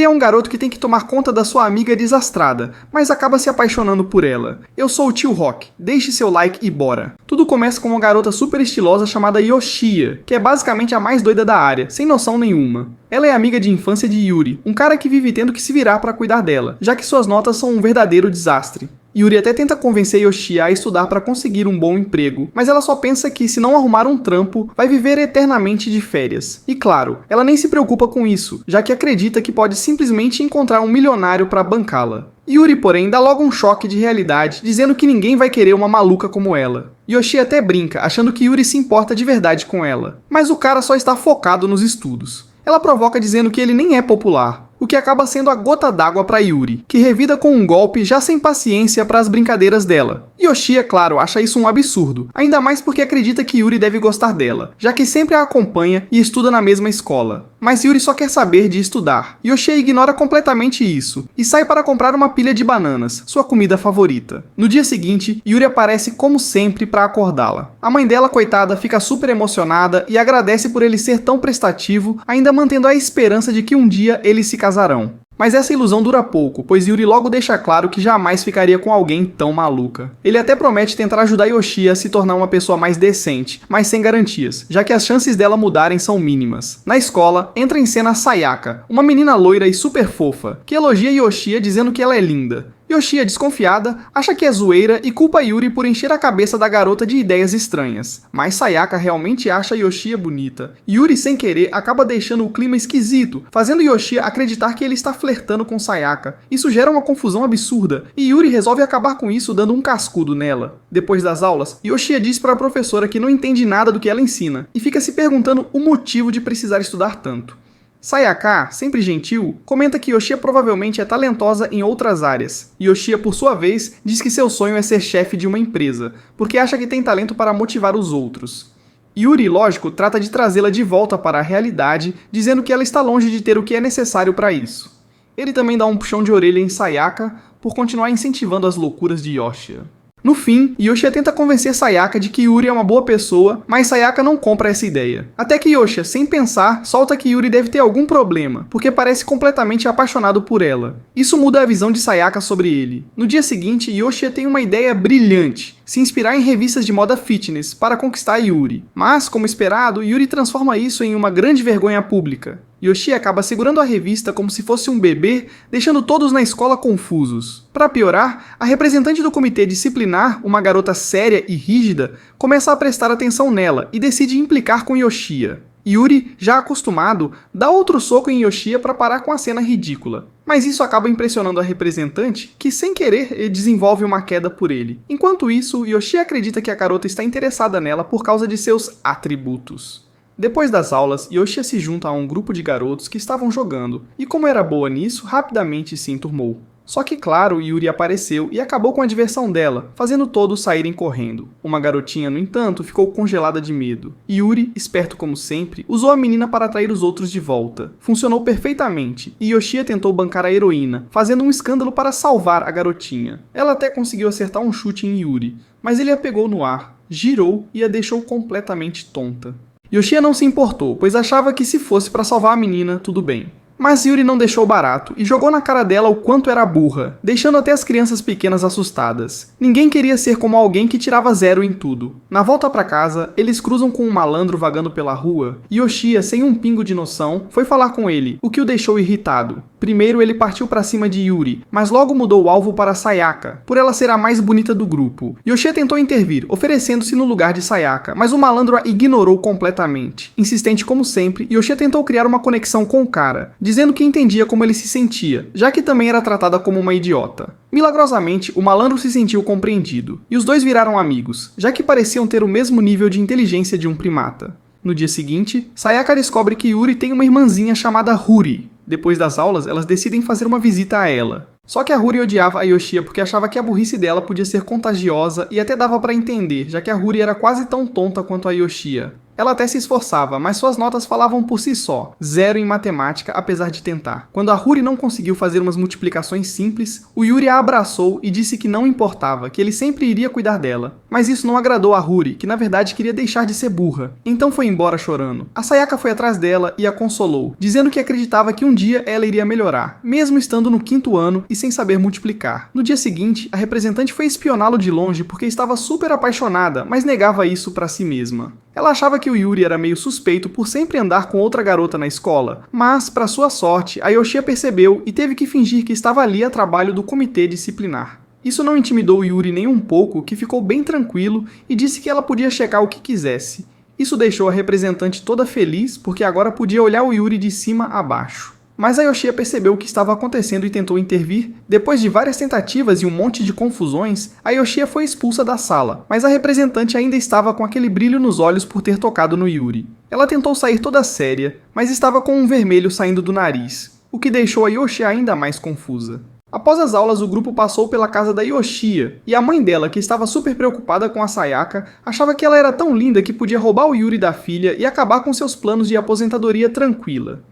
Ele é um garoto que tem que tomar conta da sua amiga desastrada, mas acaba se apaixonando por ela. Eu sou o Tio Rock, deixe seu like e bora. Tudo começa com uma garota super estilosa chamada Yoshia, que é basicamente a mais doida da área, sem noção nenhuma. Ela é amiga de infância de Yuri, um cara que vive tendo que se virar para cuidar dela, já que suas notas são um verdadeiro desastre. Yuri até tenta convencer Yoshia a estudar para conseguir um bom emprego, mas ela só pensa que se não arrumar um trampo, vai viver eternamente de férias. E claro, ela nem se preocupa com isso, já que acredita que pode simplesmente encontrar um milionário para bancá-la. Yuri, porém, dá logo um choque de realidade, dizendo que ninguém vai querer uma maluca como ela. Yoshia até brinca, achando que Yuri se importa de verdade com ela, mas o cara só está focado nos estudos. Ela provoca dizendo que ele nem é popular, o que acaba sendo a gota d'água para Yuri, que revida com um golpe já sem paciência para as brincadeiras dela. Yoshia, claro, acha isso um absurdo, ainda mais porque acredita que Yuri deve gostar dela, já que sempre a acompanha e estuda na mesma escola. Mas Yuri só quer saber de estudar. Yoshia ignora completamente isso, e sai para comprar uma pilha de bananas, sua comida favorita. No dia seguinte, Yuri aparece como sempre para acordá-la. A mãe dela, coitada, fica super emocionada e agradece por ele ser tão prestativo, ainda mantendo a esperança de que um dia eles se casarão. Mas essa ilusão dura pouco, pois Yuri logo deixa claro que jamais ficaria com alguém tão maluca. Ele até promete tentar ajudar Yoshia a se tornar uma pessoa mais decente, mas sem garantias, já que as chances dela mudarem são mínimas. Na escola, entra em cena Sayaka, uma menina loira e super fofa, que elogia Yoshia dizendo que ela é linda. Yoshia, desconfiada, acha que é zoeira e culpa Yuri por encher a cabeça da garota de ideias estranhas. Mas Sayaka realmente acha Yoshia bonita. Yuri, sem querer, acaba deixando o clima esquisito, fazendo Yoshia acreditar que ele está flertando com Sayaka. Isso gera uma confusão absurda, e Yuri resolve acabar com isso dando um cascudo nela. Depois das aulas, Yoshia diz para a professora que não entende nada do que ela ensina, e fica se perguntando o motivo de precisar estudar tanto. Sayaka, sempre gentil, comenta que Yoshia provavelmente é talentosa em outras áreas. Yoshia, por sua vez, diz que seu sonho é ser chefe de uma empresa, porque acha que tem talento para motivar os outros. Yuri, lógico, trata de trazê-la de volta para a realidade, dizendo que ela está longe de ter o que é necessário para isso. Ele também dá um puxão de orelha em Sayaka por continuar incentivando as loucuras de Yoshia. No fim, Yoshia tenta convencer Sayaka de que Yuri é uma boa pessoa, mas Sayaka não compra essa ideia. Até que Yoshia, sem pensar, solta que Yuri deve ter algum problema, porque parece completamente apaixonado por ela. Isso muda a visão de Sayaka sobre ele. No dia seguinte, Yoshia tem uma ideia brilhante: se inspirar em revistas de moda fitness para conquistar Yuri. Mas, como esperado, Yuri transforma isso em uma grande vergonha pública. Yoshia acaba segurando a revista como se fosse um bebê, deixando todos na escola confusos. Para piorar, a representante do comitê disciplinar, uma garota séria e rígida, começa a prestar atenção nela e decide implicar com Yoshia. Yuri, já acostumado, dá outro soco em Yoshia para parar com a cena ridícula. Mas isso acaba impressionando a representante, que sem querer desenvolve uma queda por ele. Enquanto isso, Yoshia acredita que a garota está interessada nela por causa de seus atributos. Depois das aulas, Yoshia se junta a um grupo de garotos que estavam jogando, e como era boa nisso, rapidamente se enturmou. Só que claro, Yuri apareceu e acabou com a diversão dela, fazendo todos saírem correndo. Uma garotinha, no entanto, ficou congelada de medo. Yuri, esperto como sempre, usou a menina para atrair os outros de volta. Funcionou perfeitamente, e Yoshia tentou bancar a heroína, fazendo um escândalo para salvar a garotinha. Ela até conseguiu acertar um chute em Yuri, mas ele a pegou no ar, girou e a deixou completamente tonta. Yoshia não se importou, pois achava que se fosse para salvar a menina, tudo bem. Mas Yuri não deixou barato e jogou na cara dela o quanto era burra, deixando até as crianças pequenas assustadas. Ninguém queria ser como alguém que tirava 0 em tudo. Na volta para casa, eles cruzam com um malandro vagando pela rua e Yoshia, sem um pingo de noção, foi falar com ele, o que o deixou irritado. Primeiro ele partiu para cima de Yuri, mas logo mudou o alvo para Sayaka, por ela ser a mais bonita do grupo. Yoshia tentou intervir, oferecendo-se no lugar de Sayaka, mas o malandro a ignorou completamente. Insistente como sempre, Yoshia tentou criar uma conexão com o cara, dizendo que entendia como ele se sentia, já que também era tratada como uma idiota. Milagrosamente, o malandro se sentiu compreendido, e os dois viraram amigos, já que pareciam ter o mesmo nível de inteligência de um primata. No dia seguinte, Sayaka descobre que Yuri tem uma irmãzinha chamada Huri. Depois das aulas, elas decidem fazer uma visita a ela. Só que a Huri odiava a Yoshia porque achava que a burrice dela podia ser contagiosa e até dava pra entender, já que a Huri era quase tão tonta quanto a Yoshia. Ela até se esforçava, mas suas notas falavam por si só. 0 em matemática, apesar de tentar. Quando a Huri não conseguiu fazer umas multiplicações simples, o Yuri a abraçou e disse que não importava, que ele sempre iria cuidar dela. Mas isso não agradou a Huri, que na verdade queria deixar de ser burra. Então foi embora chorando. A Sayaka foi atrás dela e a consolou, dizendo que acreditava que um dia ela iria melhorar, mesmo estando no 5º ano e sem saber multiplicar. No dia seguinte, a representante foi espioná-lo de longe porque estava super apaixonada, mas negava isso pra si mesma. Ela achava que o Yuri era meio suspeito por sempre andar com outra garota na escola, mas, para sua sorte, a Yoshia percebeu e teve que fingir que estava ali a trabalho do comitê disciplinar. Isso não intimidou o Yuri nem um pouco, que ficou bem tranquilo e disse que ela podia checar o que quisesse. Isso deixou a representante toda feliz, porque agora podia olhar o Yuri de cima a baixo. Mas a Yoshia percebeu o que estava acontecendo e tentou intervir. Depois de várias tentativas e um monte de confusões, a Yoshia foi expulsa da sala, mas a representante ainda estava com aquele brilho nos olhos por ter tocado no Yuri. Ela tentou sair toda séria, mas estava com um vermelho saindo do nariz, o que deixou a Yoshia ainda mais confusa. Após as aulas, o grupo passou pela casa da Yoshia, e a mãe dela, que estava super preocupada com a Sayaka, achava que ela era tão linda que podia roubar o Yuri da filha e acabar com seus planos de aposentadoria tranquila.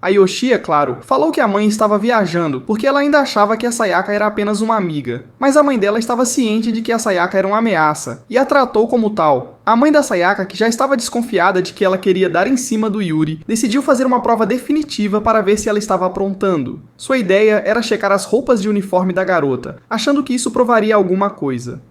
A Yoshia, claro, falou que a mãe estava viajando, porque ela ainda achava que a Sayaka era apenas uma amiga. Mas a mãe dela estava ciente de que a Sayaka era uma ameaça, e a tratou como tal. A mãe da Sayaka, que já estava desconfiada de que ela queria dar em cima do Yuri, decidiu fazer uma prova definitiva para ver se ela estava aprontando. Sua ideia era checar as roupas de uniforme da garota, achando que isso provaria alguma coisa.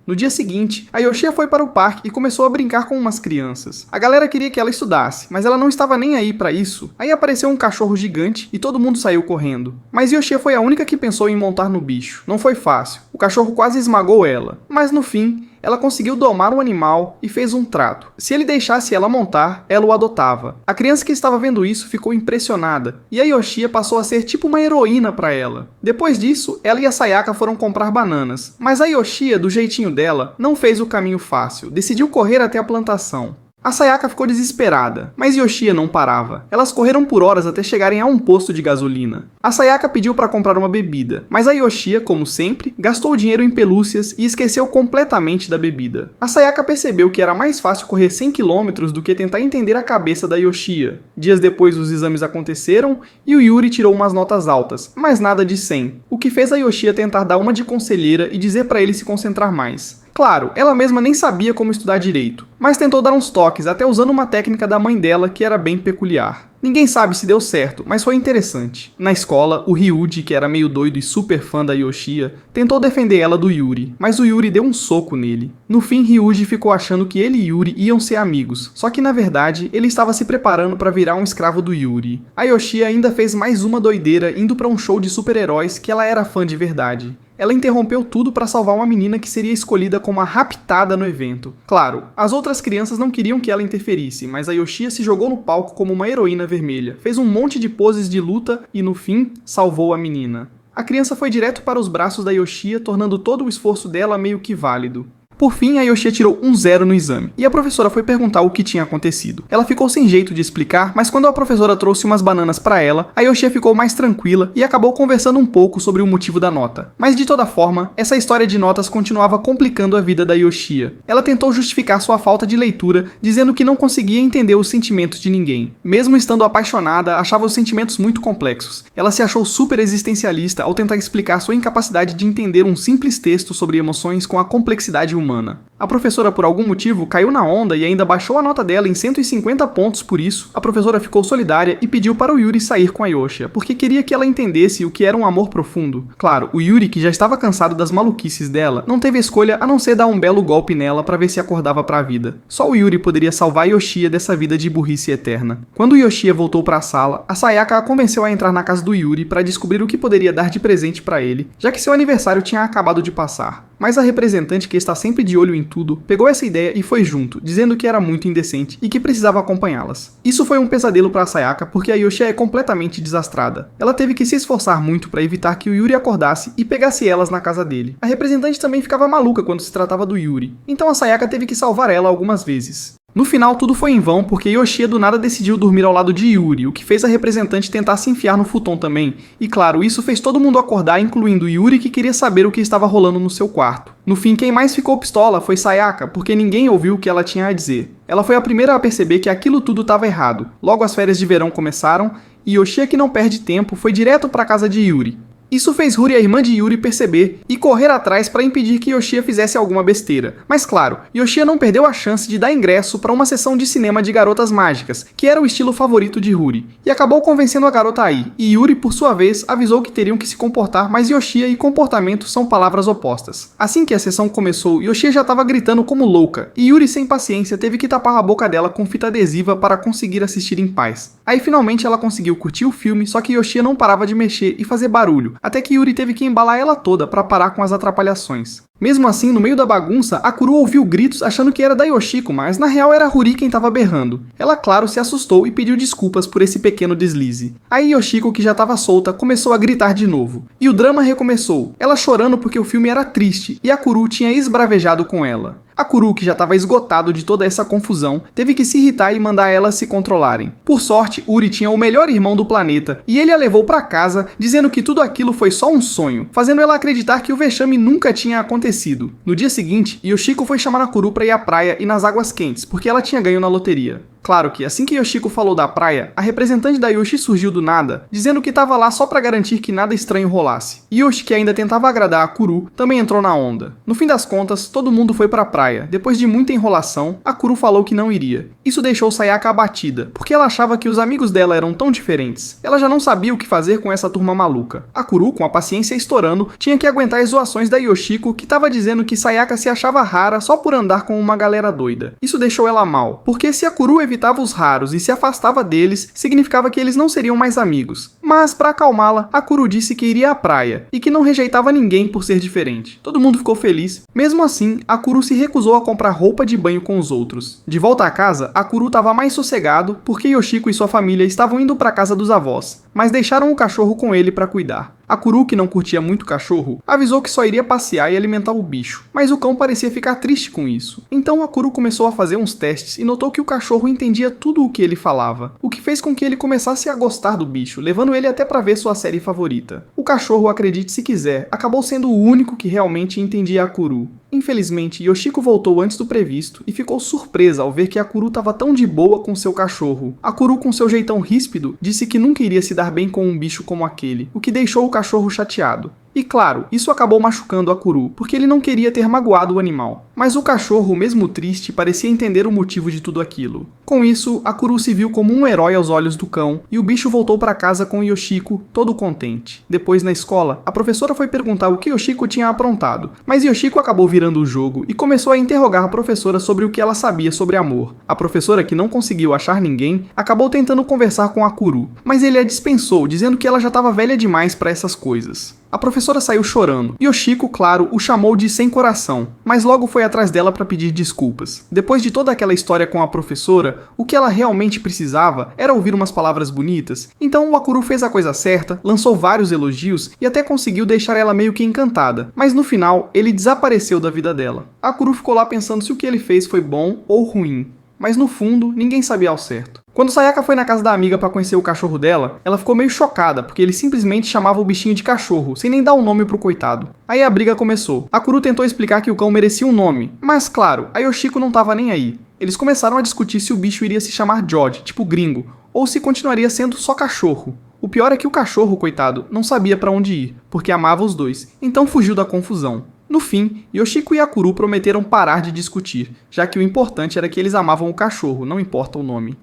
No dia seguinte, a Yoshia foi para o parque e começou a brincar com umas crianças. A galera queria que ela estudasse, mas ela não estava nem aí para isso. Aí apareceu um cachorro gigante e todo mundo saiu correndo. Mas Yoshia foi a única que pensou em montar no bicho. Não foi fácil. O cachorro quase esmagou ela. Mas no fim, ela conseguiu domar o animal e fez um trato. Se ele deixasse ela montar, ela o adotava. A criança que estava vendo isso ficou impressionada, e a Yoshia passou a ser tipo uma heroína para ela. Depois disso, ela e a Sayaka foram comprar bananas, mas a Yoshia, do jeitinho dela, não fez o caminho fácil, decidiu correr até a plantação. A Sayaka ficou desesperada, mas Yoshia não parava. Elas correram por horas até chegarem a um posto de gasolina. A Sayaka pediu para comprar uma bebida, mas a Yoshia, como sempre, gastou o dinheiro em pelúcias e esqueceu completamente da bebida. A Sayaka percebeu que era mais fácil correr 100 km do que tentar entender a cabeça da Yoshia. Dias depois os exames aconteceram e o Yuri tirou umas notas altas, mas nada de 100, o que fez a Yoshia tentar dar uma de conselheira e dizer para ele se concentrar mais. Claro, ela mesma nem sabia como estudar direito, mas tentou dar uns toques, até usando uma técnica da mãe dela que era bem peculiar. Ninguém sabe se deu certo, mas foi interessante. Na escola, o Ryuji, que era meio doido e super fã da Yoshia, tentou defender ela do Yuri, mas o Yuri deu um soco nele. No fim, Ryuji ficou achando que ele e Yuri iam ser amigos, só que na verdade, ele estava se preparando para virar um escravo do Yuri. A Yoshia ainda fez mais uma doideira indo para um show de super-heróis que ela era fã de verdade. Ela interrompeu tudo para salvar uma menina que seria escolhida como a raptada no evento. Claro, as outras crianças não queriam que ela interferisse, mas a Yoshia se jogou no palco como uma heroína vermelha, fez um monte de poses de luta e, no fim, salvou a menina. A criança foi direto para os braços da Yoshia, tornando todo o esforço dela meio que válido. Por fim, a Yoshia tirou um 0 no exame, e a professora foi perguntar o que tinha acontecido. Ela ficou sem jeito de explicar, mas quando a professora trouxe umas bananas para ela, a Yoshia ficou mais tranquila e acabou conversando um pouco sobre o motivo da nota. Mas de toda forma, essa história de notas continuava complicando a vida da Yoshia. Ela tentou justificar sua falta de leitura, dizendo que não conseguia entender os sentimentos de ninguém. Mesmo estando apaixonada, achava os sentimentos muito complexos. Ela se achou super existencialista ao tentar explicar sua incapacidade de entender um simples texto sobre emoções com a complexidade humana. A professora, por algum motivo, caiu na onda e ainda baixou a nota dela em 150 pontos por isso. A professora ficou solidária e pediu para o Yuri sair com a Yoshia, porque queria que ela entendesse o que era um amor profundo. Claro, o Yuri, que já estava cansado das maluquices dela, não teve escolha a não ser dar um belo golpe nela para ver se acordava para a vida. Só o Yuri poderia salvar a Yoshia dessa vida de burrice eterna. Quando Yoshia voltou para a sala, a Sayaka a convenceu a entrar na casa do Yuri para descobrir o que poderia dar de presente para ele, já que seu aniversário tinha acabado de passar. Mas a representante, que está sempre de olho em tudo, pegou essa ideia e foi junto, dizendo que era muito indecente e que precisava acompanhá-las. Isso foi um pesadelo para a Sayaka porque a Yoshia é completamente desastrada. Ela teve que se esforçar muito para evitar que o Yuri acordasse e pegasse elas na casa dele. A representante também ficava maluca quando se tratava do Yuri, então a Sayaka teve que salvar ela algumas vezes. No final, tudo foi em vão porque Yoshia do nada decidiu dormir ao lado de Yuri, o que fez a representante tentar se enfiar no futon também. E claro, isso fez todo mundo acordar, incluindo Yuri, que queria saber o que estava rolando no seu quarto. No fim, quem mais ficou pistola foi Sayaka, porque ninguém ouviu o que ela tinha a dizer. Ela foi a primeira a perceber que aquilo tudo estava errado. Logo as férias de verão começaram, e Yoshia, que não perde tempo, foi direto para a casa de Yuri. Isso fez Ruri, a irmã de Yuri, perceber e correr atrás para impedir que Yoshia fizesse alguma besteira. Mas claro, Yoshia não perdeu a chance de dar ingresso para uma sessão de cinema de garotas mágicas, que era o estilo favorito de Ruri, e acabou convencendo a garota a ir, e Yuri, por sua vez, avisou que teriam que se comportar, mas Yoshia e comportamento são palavras opostas. Assim que a sessão começou, Yoshia já estava gritando como louca, e Yuri, sem paciência, teve que tapar a boca dela com fita adesiva para conseguir assistir em paz. Aí finalmente ela conseguiu curtir o filme, só que Yoshia não parava de mexer e fazer barulho, até que Yuri teve que embalar ela toda para parar com as atrapalhações. Mesmo assim, no meio da bagunça, Akuru ouviu gritos achando que era da Yoshiko, mas na real era Ruri quem estava berrando. Ela, claro, se assustou e pediu desculpas por esse pequeno deslize. Aí Yoshiko, que já estava solta, começou a gritar de novo. E o drama recomeçou, ela chorando porque o filme era triste e Akuru tinha esbravejado com ela. Akuru, que já estava esgotado de toda essa confusão, teve que se irritar e mandar elas se controlarem. Por sorte, Uri tinha o melhor irmão do planeta, e ele a levou para casa, dizendo que tudo aquilo foi só um sonho, fazendo ela acreditar que o vexame nunca tinha acontecido. No dia seguinte, Yoshiko foi chamar Akuru para ir à praia e nas águas quentes, porque ela tinha ganho na loteria. Claro que, assim que Yoshiko falou da praia, a representante da Yoshi surgiu do nada, dizendo que estava lá só para garantir que nada estranho rolasse. Yoshi, que ainda tentava agradar a Akuru, também entrou na onda. No fim das contas, todo mundo foi para a praia. Depois de muita enrolação, Akuru falou que não iria. Isso deixou Sayaka abatida, porque ela achava que os amigos dela eram tão diferentes. Ela já não sabia o que fazer com essa turma maluca. Akuru, com a paciência estourando, tinha que aguentar as zoações da Yoshiko, que estava dizendo que Sayaka se achava rara só por andar com uma galera doida. Isso deixou ela mal, porque se Akuru evitava os raros e se afastava deles, significava que eles não seriam mais amigos. Mas, para acalmá-la, Akuru disse que iria à praia e que não rejeitava ninguém por ser diferente. Todo mundo ficou feliz. Mesmo assim, Akuru se recusou a comprar roupa de banho com os outros. De volta a casa, Akuru estava mais sossegado porque Yoshiko e sua família estavam indo para a casa dos avós, mas deixaram o cachorro com ele para cuidar. Akuru, que não curtia muito cachorro, avisou que só iria passear e alimentar o bicho, mas o cão parecia ficar triste com isso. Então Akuru começou a fazer uns testes e notou que o cachorro entendia tudo o que ele falava, o que fez com que ele começasse a gostar do bicho, levando ele até para ver sua série favorita. O cachorro, acredite se quiser, acabou sendo o único que realmente entendia Akuru. Infelizmente, Yoshiko voltou antes do previsto e ficou surpresa ao ver que Akuru estava tão de boa com seu cachorro. Akuru, com seu jeitão ríspido, disse que nunca iria se dar bem com um bicho como aquele, o que deixou o cachorro chateado. E claro, isso acabou machucando Akuru, porque ele não queria ter magoado o animal. Mas o cachorro, mesmo triste, parecia entender o motivo de tudo aquilo. Com isso, Akuru se viu como um herói aos olhos do cão, e o bicho voltou para casa com Yoshiko, todo contente. Depois, na escola, a professora foi perguntar o que Yoshiko tinha aprontado, mas Yoshiko acabou virando o jogo e começou a interrogar a professora sobre o que ela sabia sobre amor. A professora, que não conseguiu achar ninguém, acabou tentando conversar com Akuru, mas ele a dispensou, dizendo que ela já estava velha demais para essas coisas. A professora saiu chorando. Yoshiko, claro, o chamou de sem coração, mas logo foi atrás dela para pedir desculpas. Depois de toda aquela história com a professora, o que ela realmente precisava era ouvir umas palavras bonitas. Então o Akuru fez a coisa certa, lançou vários elogios e até conseguiu deixar ela meio que encantada. Mas no final, ele desapareceu da vida dela. A Akuru ficou lá pensando se o que ele fez foi bom ou ruim. Mas no fundo, ninguém sabia ao certo. Quando Sayaka foi na casa da amiga para conhecer o cachorro dela, ela ficou meio chocada, porque ele simplesmente chamava o bichinho de cachorro, sem nem dar um nome pro coitado. Aí a briga começou. Akuru tentou explicar que o cão merecia um nome, mas claro, a Yoshiko não tava nem aí. Eles começaram a discutir se o bicho iria se chamar George, tipo gringo, ou se continuaria sendo só cachorro. O pior é que o cachorro, coitado, não sabia para onde ir, porque amava os dois, então fugiu da confusão. No fim, Yoshiko e Akuru prometeram parar de discutir, já que o importante era que eles amavam o cachorro, não importa o nome.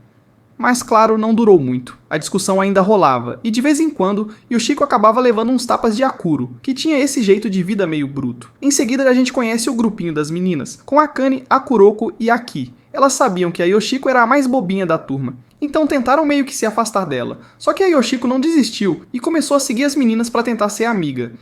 Mas claro, não durou muito. A discussão ainda rolava, e de vez em quando, Yoshiko acabava levando uns tapas de Akuru, que tinha esse jeito de vida meio bruto. Em seguida a gente conhece o grupinho das meninas, com Akane, Akuroko e Aki. Elas sabiam que a Yoshiko era a mais bobinha da turma, então tentaram meio que se afastar dela. Só que a Yoshiko não desistiu, e começou a seguir as meninas para tentar ser amiga.